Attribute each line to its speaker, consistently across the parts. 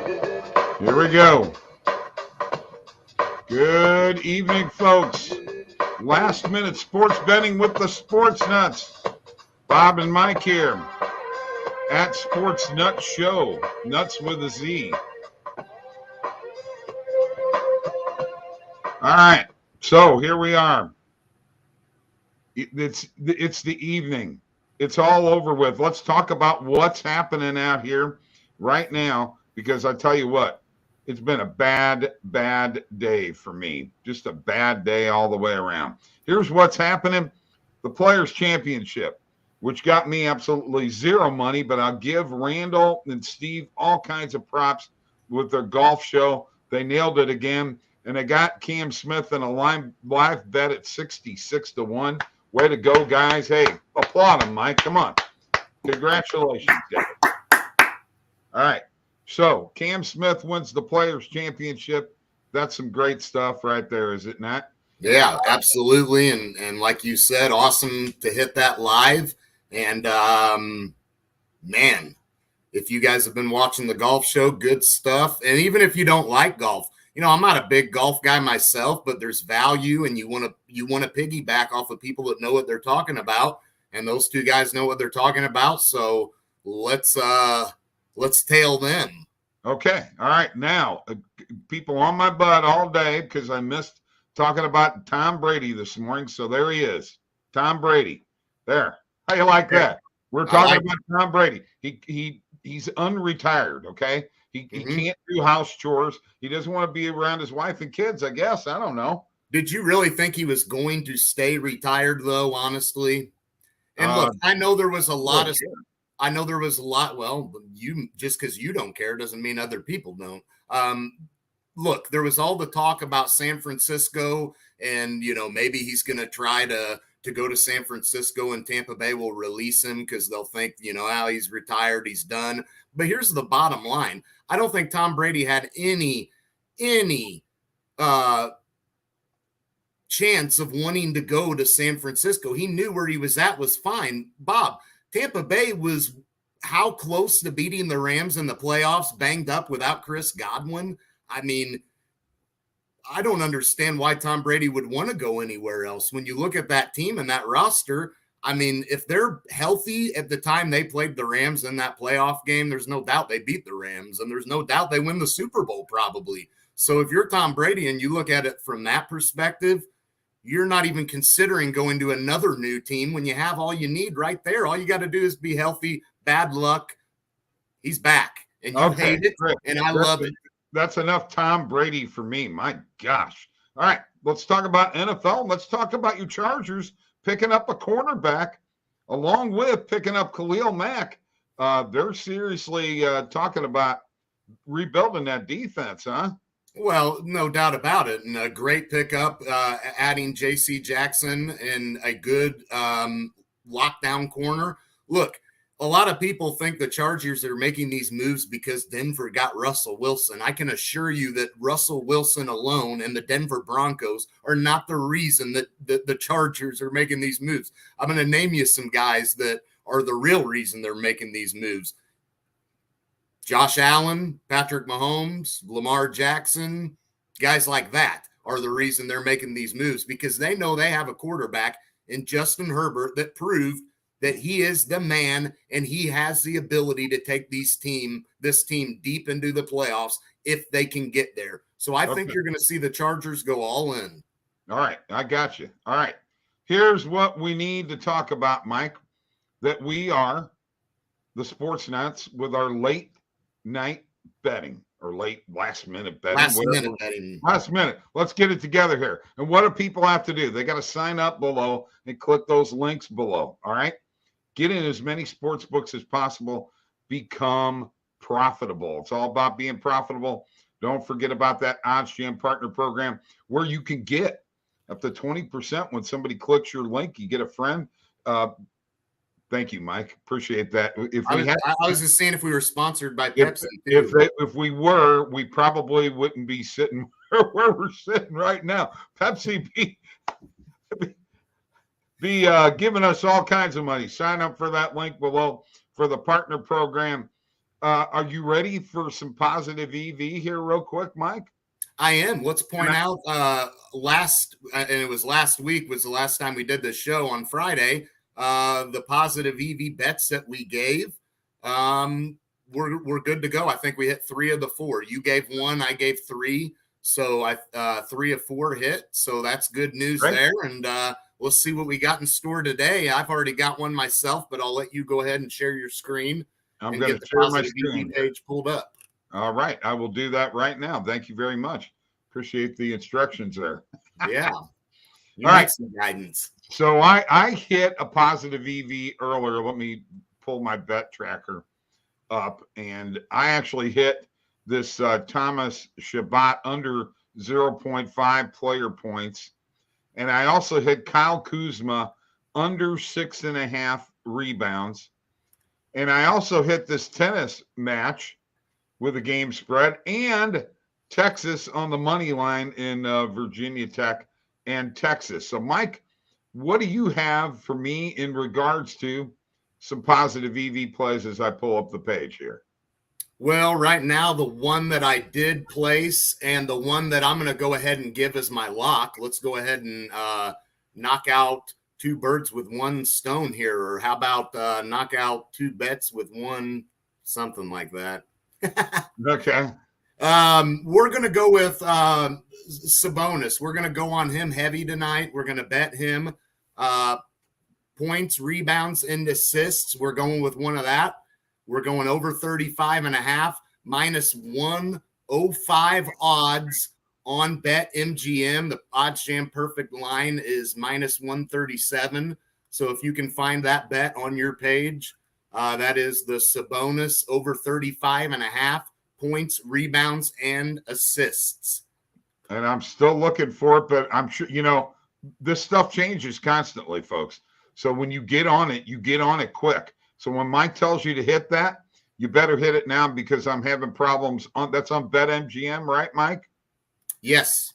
Speaker 1: Here we go. Good evening, folks. Last minute sports betting with the Sports Nuts. Bob and Mike here at Sports Nut Show. Nuts with a Z. All right. So here we are. It's the evening. It's all over with. Let's talk about what's happening out here right now, because I tell you what, it's been a bad day for me. Just a bad day all the way around. Here's what's happening. The Players' Championship, which got me absolutely zero money, but I'll give Randall and Steve all kinds of props with their golf show. They nailed it again, and they got Cam Smith in a live bet at 66-1. Way to go, guys. Hey, applaud him, Mike. Come on. Congratulations, Dave. All right. So Cam Smith wins the Players' Championship. That's some great stuff right there, is it not?
Speaker 2: Yeah, absolutely. And like you said, awesome to hit that live. And, man, if you guys have been watching the golf show, good stuff. And even if you don't like golf, you know, I'm not a big golf guy myself, but there's value, and you want to piggyback off of people that know what they're talking about. And those two guys know what they're talking about. So let's tail them.
Speaker 1: Okay. All right. Now, people on my butt all day because I missed talking about Tom Brady this morning. So there he is. Tom Brady. There. How you like that? We're talking about Tom Brady. He's unretired, okay? He can't do house chores. He doesn't want to be around his wife and kids, I guess. I don't know.
Speaker 2: Did you really think he was going to stay retired, though, honestly? And look, I know there was a lot of – I know there was a lot – well, you just because you don't care doesn't mean other people don't. Look, there was all the talk about San Francisco, and, you know, maybe he's going to try to go to San Francisco, and Tampa Bay will release him because they'll think, you know, how he's retired, he's done. But here's the bottom line. I don't think Tom Brady had any chance of wanting to go to San Francisco. He knew where he was at was fine. Bob, Tampa Bay was how close to beating the Rams in the playoffs, banged up without Chris Godwin. I mean, I don't understand why Tom Brady would want to go anywhere else. When you look at that team and that roster, I mean, if they're healthy at the time they played the Rams in that playoff game, there's no doubt they beat the Rams, and there's no doubt they win the Super Bowl probably. So if you're Tom Brady and you look at it from that perspective, you're not even considering going to another new team when you have all you need right there. All you got to do is be healthy. Bad luck. He's back, and you hate it, and I love it.
Speaker 1: That's enough Tom Brady for me. My gosh. All right, let's talk about NFL. Let's talk about your Chargers picking up a cornerback along with picking up Khalil Mack. They're seriously talking about rebuilding that defense, huh?
Speaker 2: Well, no doubt about it. And a great pickup, adding J.C. Jackson in a good lockdown corner. Look, a lot of people think the Chargers are making these moves because Denver got Russell Wilson. I can assure you that Russell Wilson alone and the Denver Broncos are not the reason that the Chargers are making these moves. I'm going to name you some guys that are the real reason they're making these moves. Josh Allen, Patrick Mahomes, Lamar Jackson, guys like that are the reason they're making these moves, because they know they have a quarterback in Justin Herbert that proved that he is the man, and he has the ability to take this team deep into the playoffs if they can get there. So I think you're going to see the Chargers go all in.
Speaker 1: All right, I got you. All right, here's what we need to talk about, Mike, that we are the Sports Nuts with our late night betting, or last minute betting. Last minute. Let's get it together here. And what do people have to do? They got to sign up below and click those links below. All right. Get in as many sports books as possible. Become profitable. It's all about being profitable. Don't forget about that OddsJam partner program where you can get up to 20% when somebody clicks your link. You get a friend. Thank you, Mike. Appreciate that.
Speaker 2: I was just saying if we were sponsored by Pepsi.
Speaker 1: If we were, we probably wouldn't be sitting where we're sitting right now. Pepsi be giving us all kinds of money. Sign up for that link below for the partner program. Are you ready for some positive EV here, real quick, Mike?
Speaker 2: I am. Let's point out and it was last week was the last time we did this show on Friday. The positive EV bets that we gave, we're good to go. I think we hit 3 of the 4. You gave 1, I gave 3, so I 3 of 4 hit. So that's good news there. And we'll see what we got in store today. I've already got one myself, but I'll let you go ahead and share your screen.
Speaker 1: I'm going to share my screen
Speaker 2: page pulled up.
Speaker 1: All right, I will do that right now. Thank you very much. Appreciate the instructions there.
Speaker 2: Yeah.
Speaker 1: All right.
Speaker 2: Some guidance.
Speaker 1: So I hit a positive EV earlier. Let me pull my bet tracker up, and I actually hit this Thomas Shabbat under 0.5 player points, and I also hit Kyle Kuzma under 6.5 rebounds, and I also hit this tennis match with a game spread and Texas on the money line in Virginia Tech and Texas. So, Mike, what do you have for me in regards to some positive EV plays as I pull up the page here?
Speaker 2: Well, right now, the one that I did place and the one that I'm going to go ahead and give as my lock, let's go ahead and knock out 2 birds with 1 stone here. Or how about knock out 2 bets with 1, something like that.
Speaker 1: Okay.
Speaker 2: We're going to go with Sabonis. We're going to go on him heavy tonight. We're going to bet him points, rebounds, and assists. We're going with one of that. We're going over 35.5, minus 105 odds on Bet MGM. The OddsJam perfect line is minus 137. So if you can find that bet on your page, that is the Sabonis over 35.5 points, rebounds, and assists.
Speaker 1: And I'm still looking for it, but I'm sure, this stuff changes constantly, folks. So when you get on it quick. So when Mike tells you to hit that, you better hit it now because I'm having problems that's on BetMGM, right, Mike?
Speaker 2: Yes.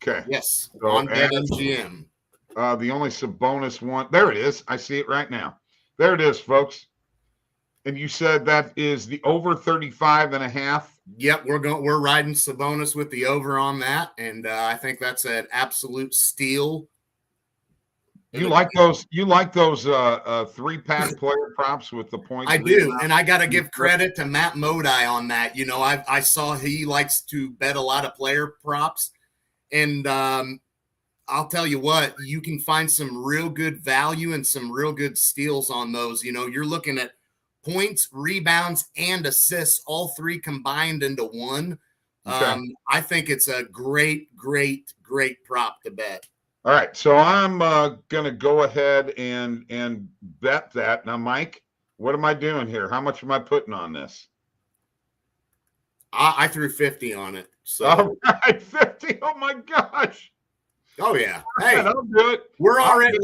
Speaker 1: Okay.
Speaker 2: Yes.
Speaker 1: So
Speaker 2: on BetMGM.
Speaker 1: The only Sabonis one. There it is. I see it right now. There it is, folks. And you said that is the over 35.5.
Speaker 2: Yep, we're riding Sabonis with the over on that, and I think that's an absolute steal.
Speaker 1: You like those 3-pack player props with the points?
Speaker 2: I do, and I got to give credit to Matt Modi on that. I saw he likes to bet a lot of player props, and I'll tell you what, you can find some real good value and some real good steals on those. You're looking at points, rebounds, and assists, all 3 combined into one.
Speaker 1: Okay.
Speaker 2: I think it's a great, great, great prop to bet.
Speaker 1: All right, so I'm going to go ahead and bet that. Now, Mike, what am I doing here? How much am I putting on this?
Speaker 2: I threw 50 on it. So.
Speaker 1: All right, 50. Oh, my gosh.
Speaker 2: Oh, yeah. Hey,
Speaker 1: I'll do it.
Speaker 2: We're already –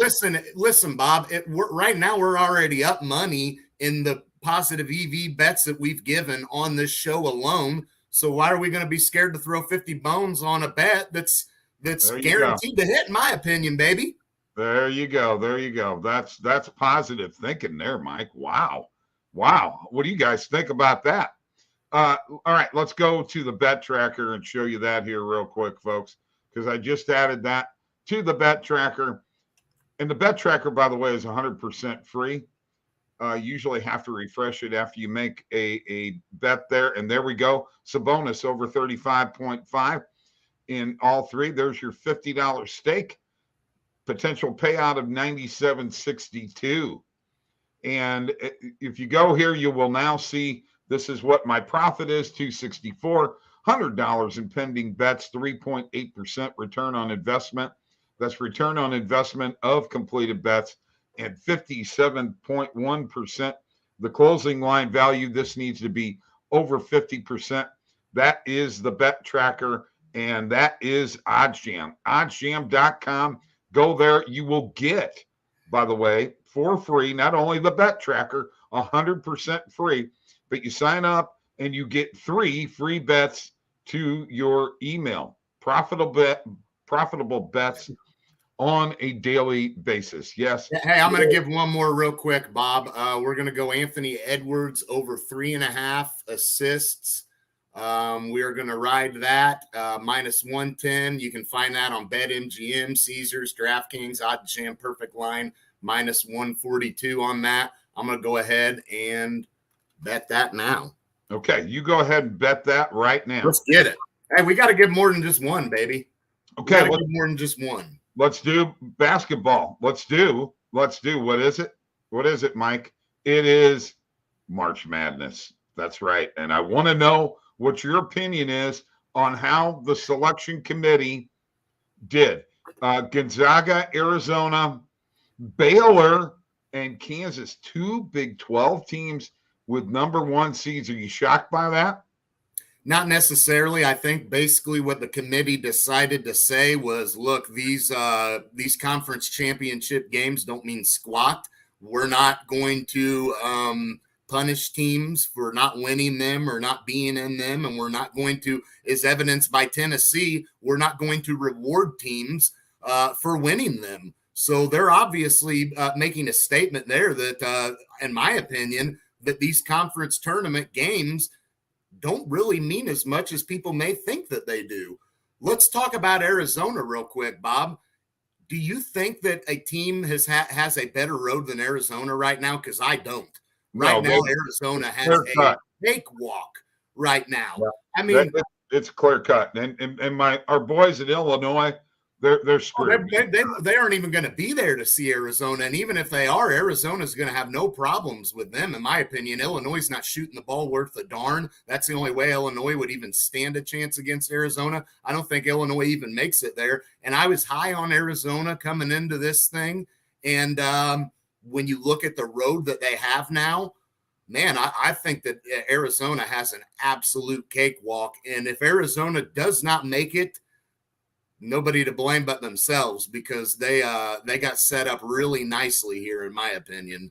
Speaker 2: listen, Bob, right now we're already up money in the positive EV bets that we've given on this show alone. So why are we going to be scared to throw 50 bones on a bet that's guaranteed to hit, in my opinion, baby?
Speaker 1: There you go. There you go. That's positive thinking there, Mike. Wow. What do you guys think about that? All right, let's go to the bet tracker and show you that here real quick, folks, because I just added that to the bet tracker. And the bet tracker, by the way, is 100% free. Usually have to refresh it after you make a bet there. And there we go. Sabonis over 35.5 in all 3. There's your $50 stake. Potential payout of $97.62. And if you go here, you will now see this is what my profit is, $264. $100 in pending bets, 3.8% return on investment. That's return on investment of completed bets. And 57.1%. The closing line value, this needs to be over 50%. That is the bet tracker, and that is OddsJam. OddsJam.com. Go there. You will get, by the way, for free, not only the bet tracker, 100% free, but you sign up and you get 3 free bets to your email. Profitable bets on a daily basis. Yes.
Speaker 2: Hey, I'm going to give one more real quick, Bob. We're going to go Anthony Edwards over 3.5 assists. We are going to ride that minus 110. You can find that on BetMGM, Caesars, DraftKings, OddsJam, Perfect Line, minus 142 on that. I'm going to go ahead and bet that now.
Speaker 1: Okay, you go ahead and bet that right now.
Speaker 2: Let's get it. Hey, we got to give more than just one, baby.
Speaker 1: Okay,
Speaker 2: give more than just one.
Speaker 1: Let's do basketball. Let's do. What is it? What is it, Mike? It is March Madness. That's right. And I want to know what your opinion is on how the selection committee did. Gonzaga, Arizona, Baylor, and Kansas, 2 Big 12 teams with number 1 seeds. Are you shocked by that?
Speaker 2: Not necessarily. I think basically what the committee decided to say was, look, these conference championship games don't mean squat. We're not going to punish teams for not winning them or not being in them, and we're not going to, as evidenced by Tennessee, we're not going to reward teams for winning them. So they're obviously making a statement there that, in my opinion, that these conference tournament games don't really mean as much as people may think that they do. Let's talk about Arizona real quick, Bob. Do you think that a team has a better road than Arizona right now? Because I don't. Right now, Arizona has a cakewalk right now.
Speaker 1: Yeah.
Speaker 2: I mean,
Speaker 1: it's clear cut. And our boys in Illinois, they're screwed.
Speaker 2: They aren't even going to be there to see Arizona. And even if they are, Arizona's going to have no problems with them, in my opinion. Illinois is not shooting the ball worth a darn. That's the only way Illinois would even stand a chance against Arizona. I don't think Illinois even makes it there. And I was high on Arizona coming into this thing. And when you look at the road that they have now, man, I think that Arizona has an absolute cakewalk. And if Arizona does not make it, nobody to blame but themselves, because they got set up really nicely here, in my opinion.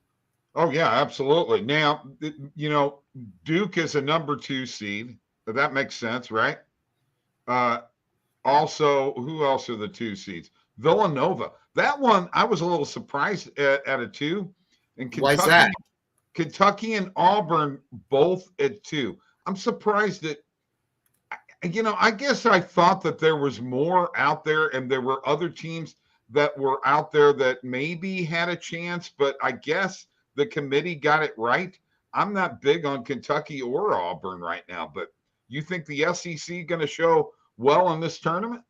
Speaker 1: Oh, yeah, absolutely. Now, Duke is a number 2 seed. That makes sense, right? Also, who else are the 2 seeds? Villanova. That one, I was a little surprised at a 2. And
Speaker 2: Why is that?
Speaker 1: Kentucky and Auburn both at 2. I'm surprised that, I guess I thought that there was more out there and there were other teams that were out there that maybe had a chance, but I guess the committee got it right. I'm not big on Kentucky or Auburn right now, but you think the SEC going to show well in this tournament?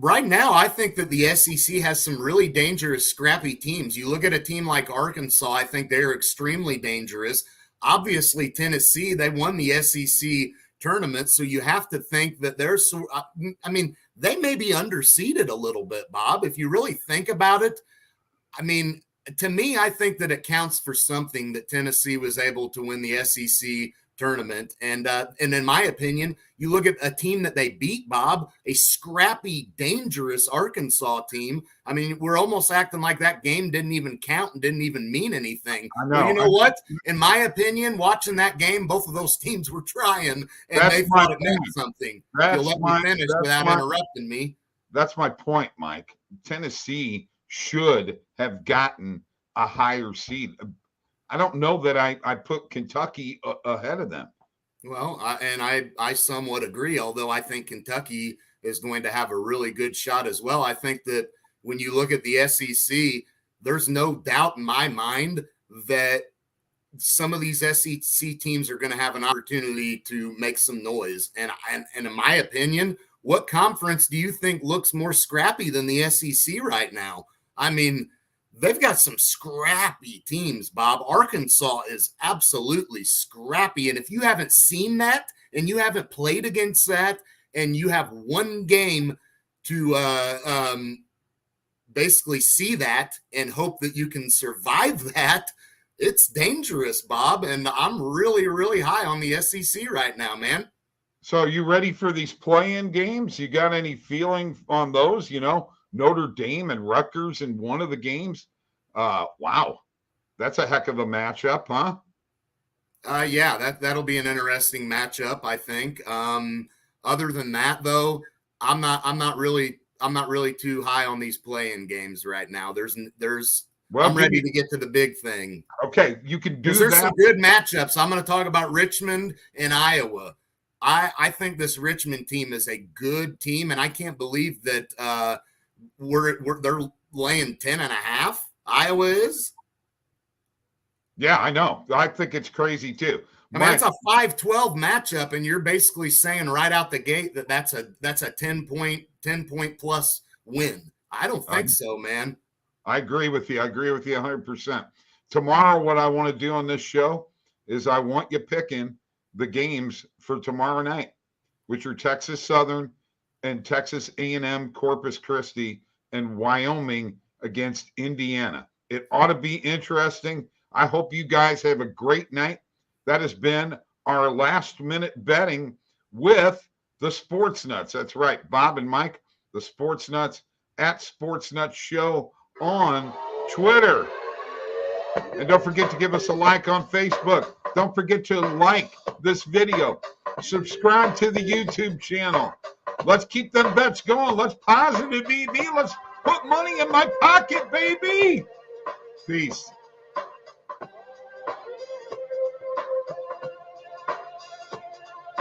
Speaker 2: Right now, I think that the SEC has some really dangerous, scrappy teams. You look at a team like Arkansas, I think they're extremely dangerous. Obviously, Tennessee, they won the SEC tournament, so you have to think that they may be underseeded a little bit, Bob. If you really think about it, to me, I think that it counts for something that Tennessee was able to win the SEC tournament. And in my opinion, you look at a team that they beat, Bob, a scrappy, dangerous Arkansas team. We're almost acting like that game didn't even count and didn't even mean anything.
Speaker 1: I know.
Speaker 2: Well, you know what? In my opinion, watching that game, both of those teams were trying, and they thought it meant something. You'll let me finish without interrupting me.
Speaker 1: That's my point, Mike. Tennessee should have gotten a higher seed. I don't know that I put Kentucky ahead of them.
Speaker 2: Well, I somewhat agree, although I think Kentucky is going to have a really good shot as well. I think that when you look at the SEC, there's no doubt in my mind that some of these SEC teams are going to have an opportunity to make some noise. And in my opinion, what conference do you think looks more scrappy than the SEC right now? They've got some scrappy teams, Bob. Arkansas is absolutely scrappy. And if you haven't seen that and you haven't played against that and you have one game to basically see that and hope that you can survive that, it's dangerous, Bob. And I'm really, really high on the SEC right now, man.
Speaker 1: So are you ready for these play-in games? You got any feeling on those? Notre Dame and Rutgers in one of the games. Wow, that's a heck of a matchup, huh?
Speaker 2: Yeah, that'll be an interesting matchup, I think. Other than that, though, I'm not really not really too high on these play-in games right now.
Speaker 1: Well,
Speaker 2: I'm ready to get to the big thing.
Speaker 1: Okay, you can do that.
Speaker 2: There's some good matchups. I'm going to talk about Richmond and Iowa. I think this Richmond team is a good team, and I can't believe that they're laying 10.5. Iowa is.
Speaker 1: Yeah, I know. I think it's crazy too.
Speaker 2: I mean, it's a 5-12 matchup, and you're basically saying right out the gate that that's a 10 point plus win. I don't think so, man.
Speaker 1: I agree with you. I agree with you 100%. Tomorrow, what I want to do on this show is I want you picking the games for tomorrow night, which are Texas Southern and Texas A&M, Corpus Christi, and Wyoming against Indiana. It ought to be interesting. I hope you guys have a great night. That has been our last minute betting with the Sports Nuts. That's right, Bob and Mike, the Sports Nuts at Sports Nuts Show on Twitter. And don't forget to give us a like on Facebook. Don't forget to like this video. Subscribe to the YouTube channel. Let's keep them bets going. Let's positive EV. Let's put money in my pocket, baby. Peace.